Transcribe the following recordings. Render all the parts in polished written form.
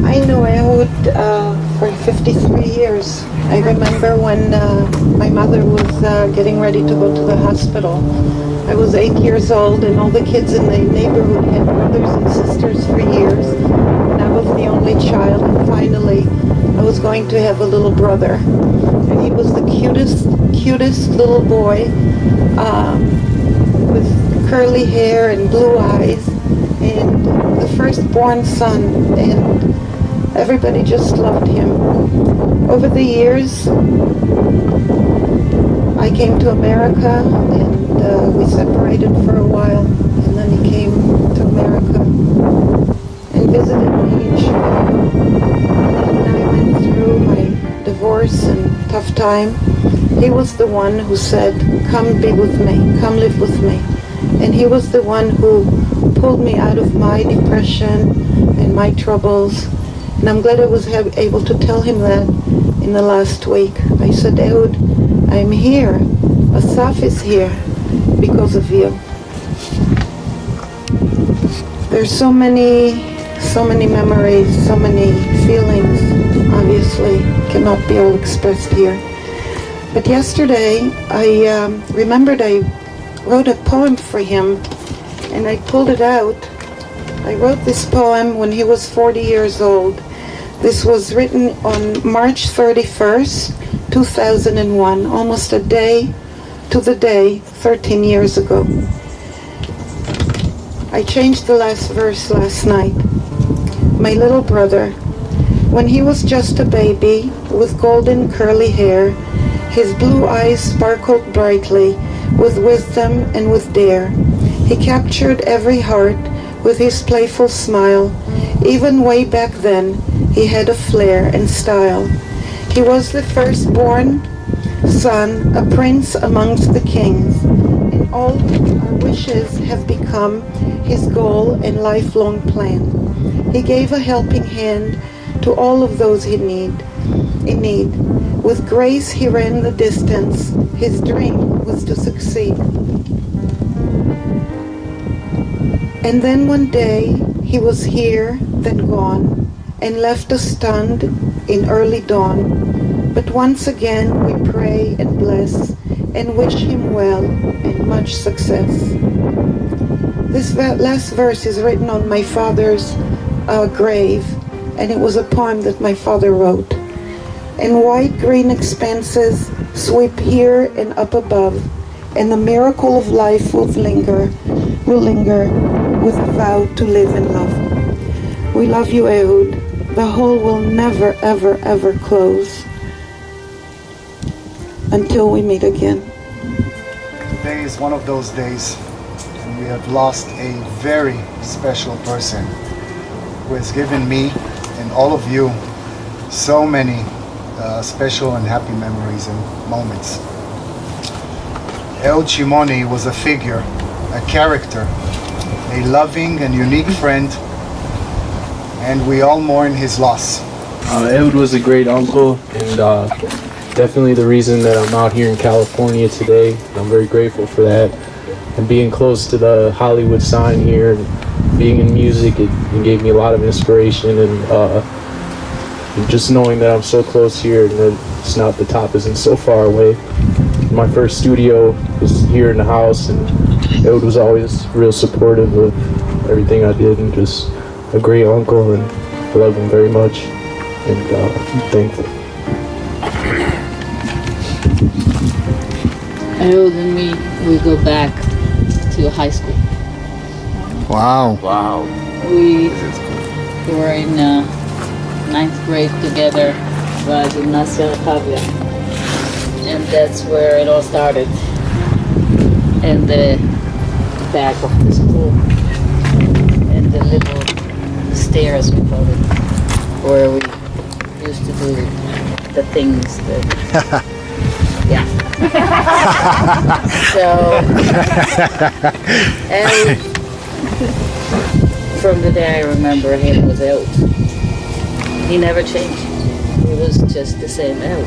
I know Ehud for 53 years. I remember when my mother was getting ready to go to the hospital. I was 8 years old, and all the kids in the neighborhood had brothers and sisters for years. And I was the only child, and finally I was going to have a little brother. And he was the cutest little boy with curly hair and blue eyes, and the firstborn son, and everybody just loved him. Over the years, I came to America, and we separated for a while, and then he came to America and visited me in Chicago. And when I went through my divorce and tough time, he was the one who said, "Come be with me, come live with me." And he was the one who pulled me out of my depression and my troubles. And I'm glad I was able to tell him that in the last week. I said, "Ehud, I'm here. Asaf is here because of you." There's so many memories, so many feelings, obviously cannot be all expressed here. But yesterday, I remembered I wrote a poem for him, and I pulled it out. I wrote this poem when he was 40 years old. This was written on March 31st, 2001, almost a day to the day, 13 years ago. I changed the last verse last night. My little brother, when he was just a baby with golden curly hair, his blue eyes sparkled brightly with wisdom and with dare. He captured every heart with his playful smile. Even way back then, he had a flair and style. He was the firstborn son, a prince amongst the kings, and all our wishes have become his goal and lifelong plan. He gave a helping hand to all of those in need. With grace he ran the distance. His dream was to succeed. And then one day he was here, then gone, and left us stunned in early dawn. But once again we pray and bless and wish him well and much success. This last verse is written on my father's grave, and it was a poem that my father wrote. And white-green expanses sweep here and up above, and the miracle of life will linger with a vow to live and love. We love you, Ehud. The hole will never, ever, ever close until we meet again. Today is one of those days, and we have lost a very special person who has given me and all of you so many special and happy memories and moments. Ehud Shimoni was a figure, a character, a loving and unique friend, and we all mourn his loss. Ehud was a great uncle, and definitely the reason that I'm out here in California today. I'm very grateful for that. And being close to the Hollywood sign here, and being in music, it gave me a lot of inspiration, and just knowing that I'm so close here and that it's not, the top isn't so far away. My first studio was here in the house, and Ehud was always real supportive of everything I did, and just a great uncle, and I love him very much, and I'm thankful. Ehud and me, we go back to high school. Wow. We were in 9th grade together, Gymnasia Rechavia, and that's where it all started. In the back of the school, and the little stairs, we call it, where we used to do the things that, yeah. So, and from the day I remember him was Ehud. He never changed. He was just the same Ehud.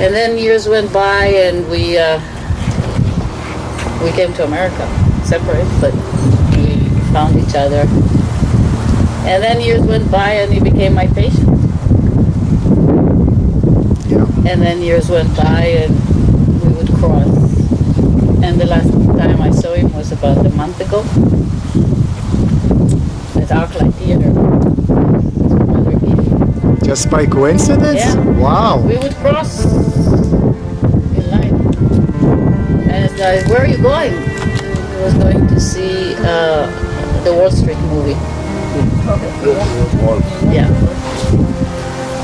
And then years went by, and we came to America, separate, but we found each other And then years went by and he became my patient. Yeah. And then years went by and we would cross. And the last time I saw him was about a month ago at Arclight Theater. Just by coincidence? Yeah. Wow. We would cross in line. And it's like, where are you going? He was going to see the Wall Street movie. Yeah.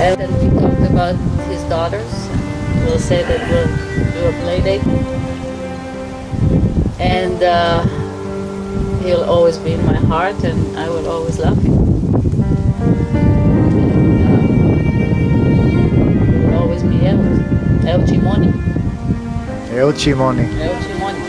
And then we talked about his daughters. We'll say that we'll do a play date. And he'll always be in my heart and I will always love him. And will always be Ehud Shimoni. Ehud Shimoni. Ehud Shimoni.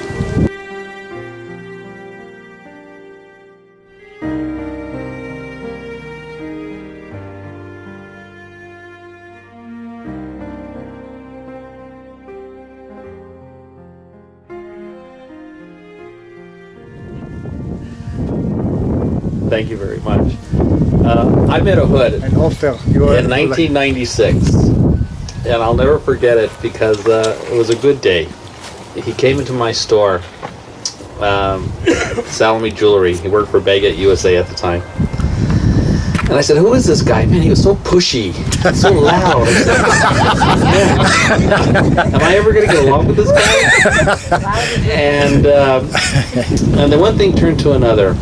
Thank you very much. I met Ehud And Ofer, you are in 1996, and I'll never forget it because it was a good day. He came into my store, Salome Jewelry. He worked for Baguette USA at the time. And I said, who is this guy? Man, he was so pushy, so loud. I said, am I ever going to get along with this guy? And then one thing turned to another.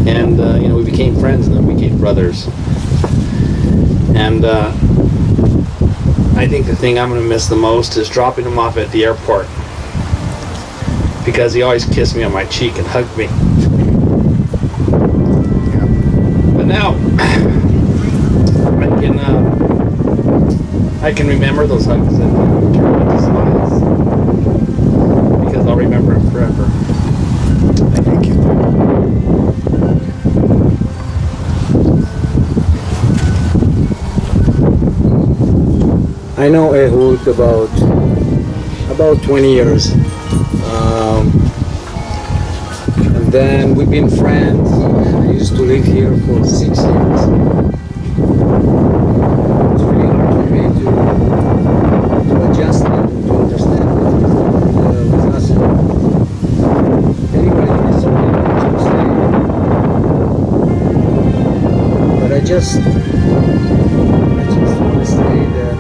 And, we became friends and then we became brothers. And I think the thing I'm going to miss the most is dropping him off at the airport. Because he always kissed me on my cheek and hugged me. But now, I can remember those hugs and turn into smiles. Because I'll remember him forever. Thank you. I know Ehud about 20 years. And then we've been friends. I used to live here for 6 years. It's really hard for me to adjust and to understand what is with us. Anyway, it's only to stay. But I just want to say that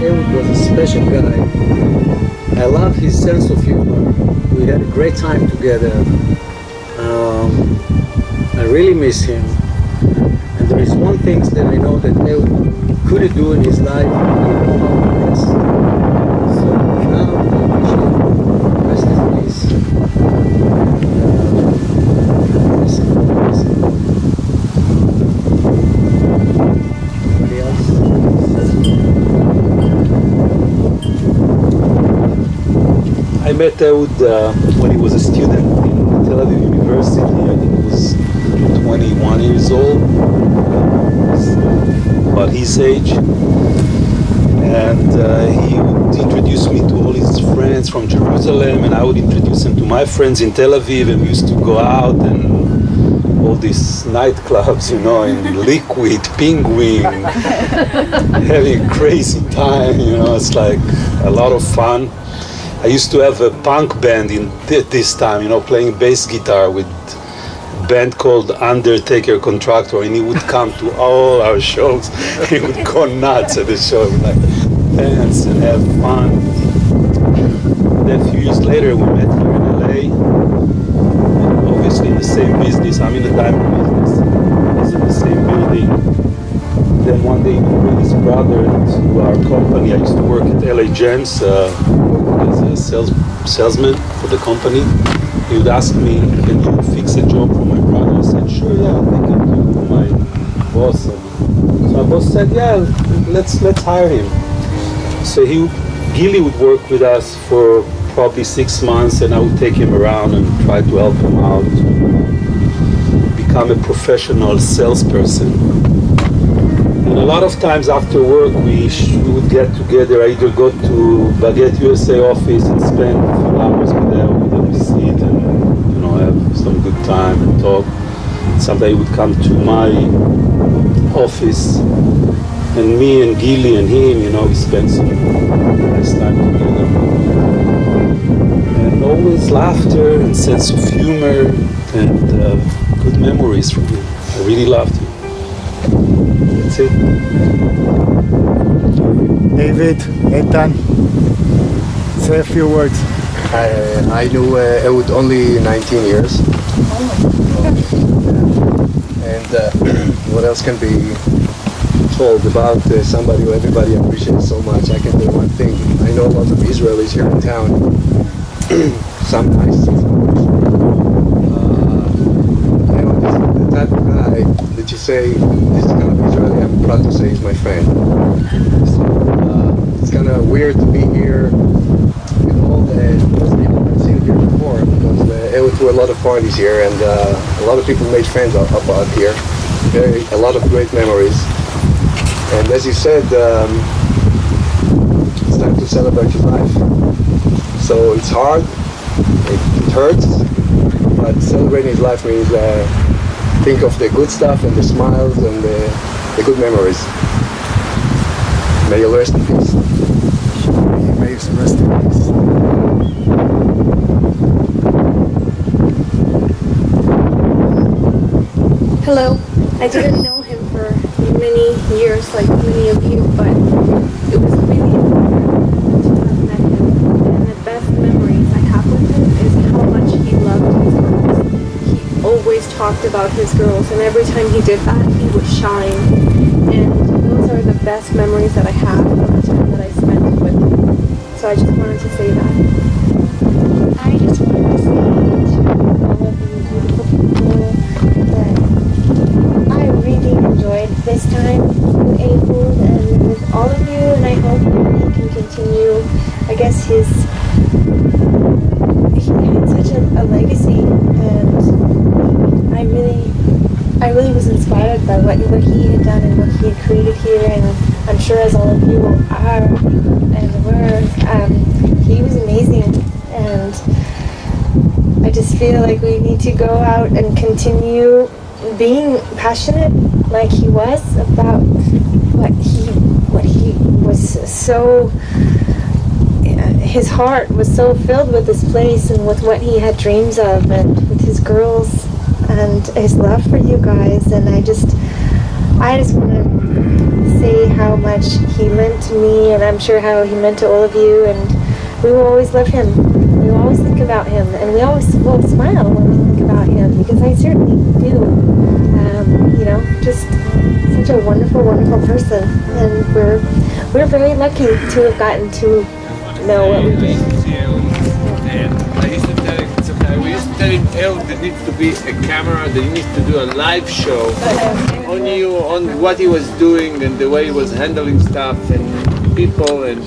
Ehud was a special guy. I love his sense of humor. We had a great time together. I really miss him. And there is one thing that I know that Ehud couldn't do in his life. He didn't know how to rest. So now I wish him rest in peace. Miss him. Anybody else? I met Ehud when he was a student in Tel Aviv University. I think he was 21 years old, about his age. And he would introduce me to all his friends from Jerusalem, and I would introduce him to my friends in Tel Aviv, and we used to go out and all these nightclubs, in Liquid, Penguin, having a crazy time, it's like a lot of fun. I used to have a punk band at this time, playing bass guitar with a band called Undertaker Contractor, and he would come to all our shows. He would go nuts at the show, like dance and have fun. Then a few years later, we met here in LA, and obviously in the same business. I'm in the diamond business. He's in the same building. Then one day he brought his brother to our company. I used to work at LA Gems. As a salesman for the company. He would ask me, can you fix a job for my brother? I said, sure, yeah, I'll take it to my boss. So my boss said, yeah, let's hire him. So Gilly would work with us for probably 6 months, and I would take him around and try to help him out to become a professional salesperson. And a lot of times after work, we would get together. I either go to Baguette USA office and spend a few hours with them, sit and have some good time and talk. sometimes he would come to my office, and me and Gilly and him, we spent some nice time together. And always laughter and sense of humor and good memories from him. I really loved him. That's it. David, Ethan, say a few words. I knew Ehud only 19 years. And what else can be told about somebody who everybody appreciates so much? I can say one thing. I know a lot of Israelis here in town. Some nice, some Ehud is the type of guy that you say, this kind of Israeli, I'm proud to say he's my friend. So it's kind of weird to be here with all the people I've seen here before, because Ehud threw a lot of parties here, and a lot of people made friends up here. A lot of great memories. And as you said, it's time to celebrate his life. So it's hard, it hurts, but celebrating his life means think of the good stuff and the smiles and the good memories. May you rest in peace. May you rest in peace. Hello. I didn't know him for many years, like many of you, but it was really important to have met him. And the best memories I have with him is how much he loved his girls. He always talked about his girls, and every time he did that, he would shine. And those are the best memories that I have of the time that I spent with him. So I just wanted to say that. I just wanted to say to all of you beautiful people that I really enjoyed this time with Ehud and with all of you, and I hope he can continue. I guess he had such a legacy, and I really was inspired by what he had done and what he had created here, and I'm sure as all of you are and were, he was amazing, and I just feel like we need to go out and continue being passionate like he was about what he was so, his heart was so filled with this place and with what he had dreams of and with his girls and his love for you guys. And I just want to say how much he meant to me, and I'm sure how he meant to all of you, and we will always love him. We will always think about him, and we always will smile when we think about him, because I certainly do. Just such a wonderful, wonderful person, and we're very lucky to have gotten to know what we did. And I used to tell him sometimes, we used to tell him, Ehud, there needs to be a camera, that he needs to do a live show on you, on what he was doing and the way he was handling stuff and people, and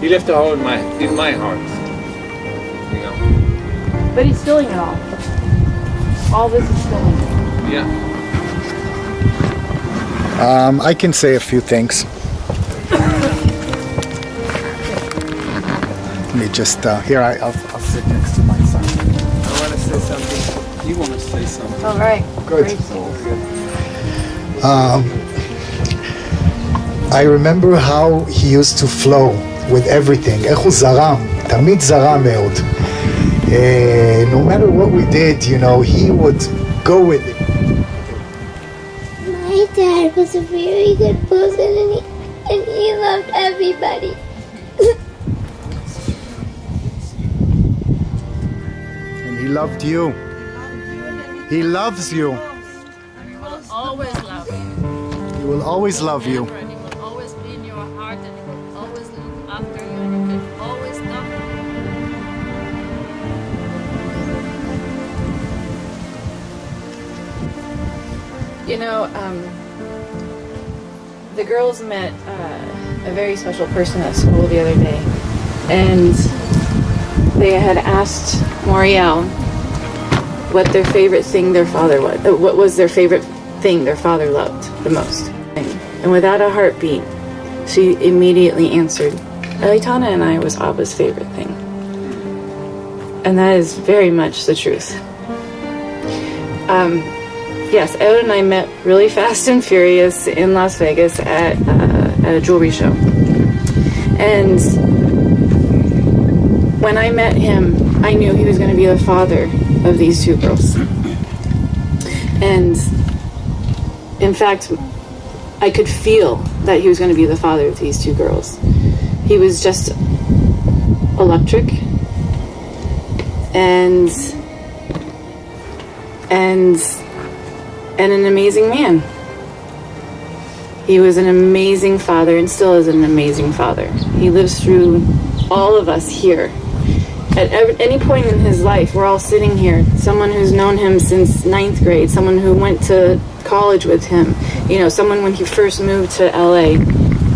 he left a hole in my heart. But he's filling it all. All this is filling it. Yeah. I can say a few things. Let me just, here, I'll sit next to my son. I want to say something. You want to say something? All right. Good. Great souls. I remember how he used to flow with everything. איך הוא זרם, תמיד זרם מאוד. No matter what we did, he would go with it. My dad was a very good person, and he loved everybody. And he loved you. He loves you. And he will always love you. He will always love you. And he will always be in your heart, and he will always look after you, and you can always talk to him. The girls met a very special person at school the other day, and they had asked Moriel what their favorite thing their father was. What was their favorite thing their father loved the most? And without a heartbeat, she immediately answered, Elitana and I was Abba's favorite thing. And that is very much the truth. yes, Ehud and I met really fast and furious in Las Vegas at a jewelry show. And when I met him, I knew he was going to be the father of these two girls. And in fact, I could feel that he was going to be the father of these two girls. He was just electric and an amazing man. He was an amazing father and still is an amazing father. He lives through all of us here. At any point in his life, we're all sitting here. Someone who's known him since 9th grade, someone who went to college with him, you know, someone when he first moved to LA,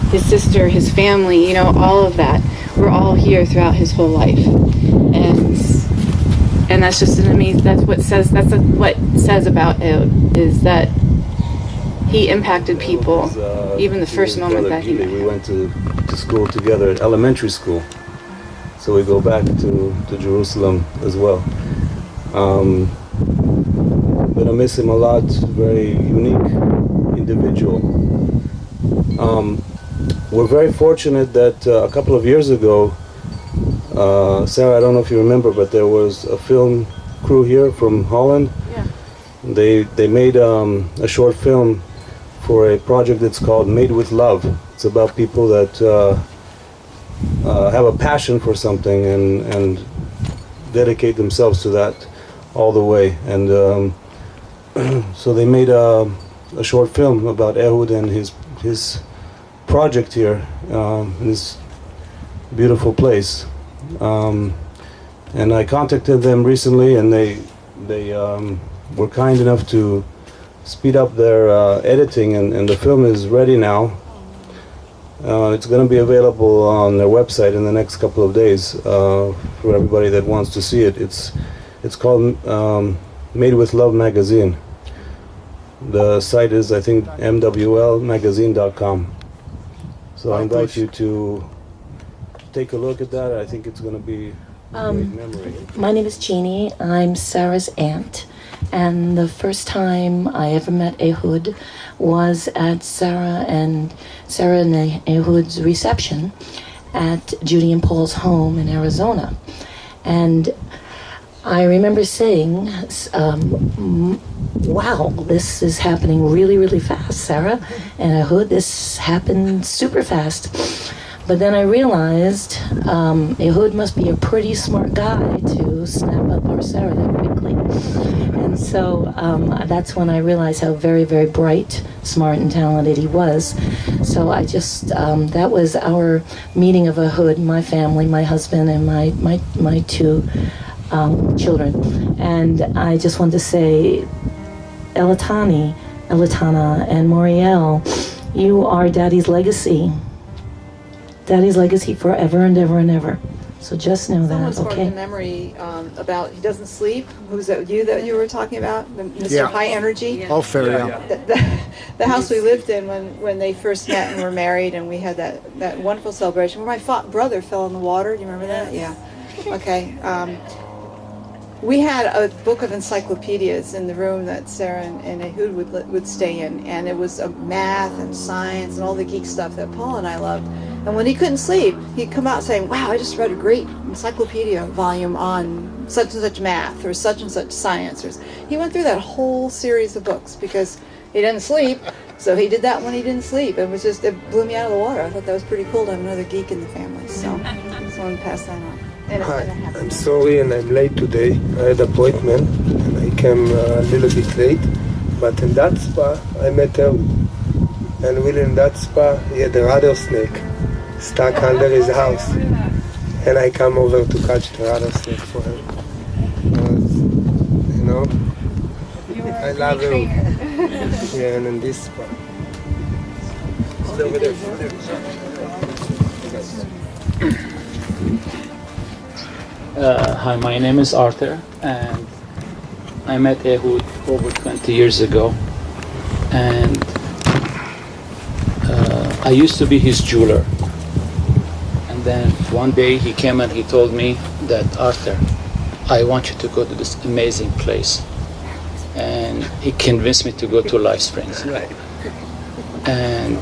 his sister, his family, you know, all of that. We're all here throughout his whole life. And that's just an amazing, that's what says about Ehud, is that he impacted people, even the first moment that he met. We went to school together at elementary school. So we go back to Jerusalem as well. But I miss him a lot, very unique individual. We're very fortunate that a couple of years ago, Sarah, I don't know if you remember, but there was a film crew here from Holland. Yeah. They made a short film for a project that's called Made with Love. It's about people that have a passion for something and dedicate themselves to that all the way. And so they made a short film about Ehud and his project here in this beautiful place. And I contacted them recently, and they were kind enough to speed up their editing, and the film is ready now. It's going to be available on their website in the next couple of days for everybody that wants to see it. It's called Made with Love Magazine. The site is, I think, mwlmagazine.com. So I invite you to take a look at that. I think it's going to be a great memory. My name is Jeannie. I'm Sarah's aunt. And the first time I ever met Ehud was at Sarah and Ehud's reception at Judy and Paul's home in Arizona. And I remember saying, wow, this is happening really, really fast, Sarah and Ehud. This happened super fast. But then I realized Ehud must be a pretty smart guy to snap up our Sarah that quickly. And so that's when I realized how very, very bright, smart, and talented he was. So I just, that was our meeting of Ehud, my family, my husband, and my two children. And I just wanted to say, Elitana, and Moriel, you are Daddy's legacy. Daddy's legacy forever and ever and ever. So just know Someone that, okay? sparked a memory about he doesn't sleep. Who's that you were talking about? Mr. Yeah. High Energy? Yeah. Oh, fair, yeah. The house we lived in when they first met and were married, and we had that wonderful celebration where my brother fell in the water. Do you remember that? Yeah. Okay. We had a book of encyclopedias in the room that Sarah and Ehud would stay in, and it was math and science and all the geek stuff that Paul and I loved. And when he couldn't sleep, he'd come out saying, wow, I just read a great encyclopedia volume on such and such math or such and such science. He went through that whole series of books because he didn't sleep, so he did that when he didn't sleep. It blew me out of the water. I thought that was pretty cool to have another geek in the family. So I just wanted to pass that on. Hi, I'm sorry and I'm late today. I had an appointment and I came a little bit late. But in that spa, I met Ehud. And within that spa, he had a rattlesnake stuck under his house. And I come over to catch the rattlesnake for him. You know, I love him. Yeah, and in this spa. It's over there. Hi, my name is Arthur, and I met Ehud over 20 years ago, and I used to be his jeweler. And then one day he came and he told me that, Arthur, I want you to go to this amazing place. and he convinced me to go to Life Springs. Right. And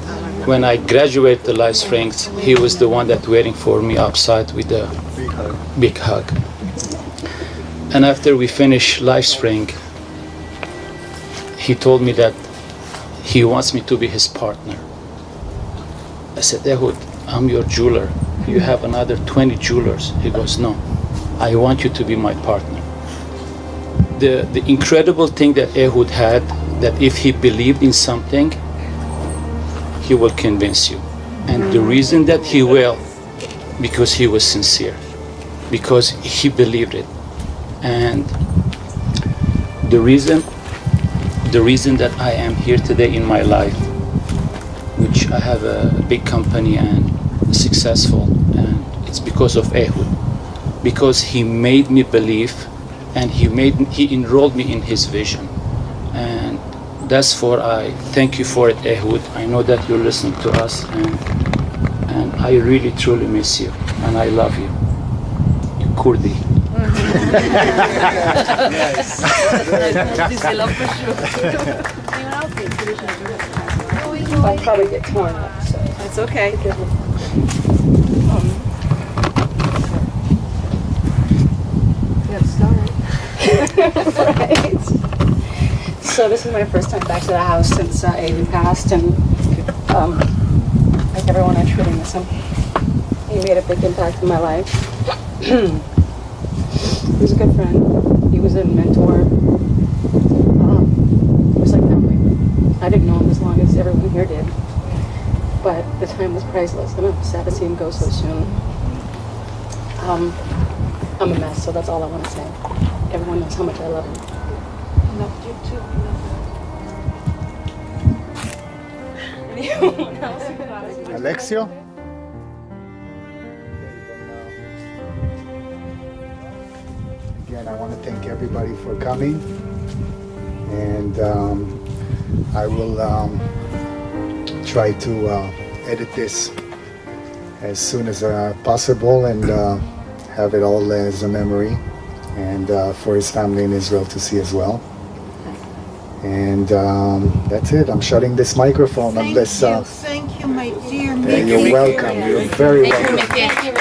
when I graduated to Life Springs, he was the one that waiting for me outside with a big hug. And after we finished Life Spring, he told me that he wants me to be his partner. I said, Ehud, I'm your jeweler. You have another 20 jewelers. He goes, no, I want you to be my partner. The incredible thing that Ehud had, that if he believed in something, he will convince you. And the reason that he will, because he was sincere, because he believed it. And the reason that I am here today in my life, which I have a big company and successful, and it's because of Ehud, because he made me believe, and he enrolled me in his vision. And that's for I thank you for it, Ehud. I know that you're listening to us, and I really truly miss you, and I love you. Kurdi. Yes. I'll probably get torn up, so That's okay. Right. So this is my first time back to the house since Aiden passed, and like everyone, I truly miss him. He made a big impact in my life. He was a good friend. He was a mentor. He was like family. I didn't know him as long as everyone here did, but the time was priceless, and I'm sad to see him go so soon. I'm a mess, so that's all I want to say. Everyone knows how much I love him. Loved you too. Anyone else? Alexio? Again, I want to thank everybody for coming, and I will try to edit this as soon as possible and have it all as a memory, and for his family in Israel to see as well. And that's it. I'm shutting this microphone unless. Thank you, my dear. You're welcome. You're very welcome. Thank you.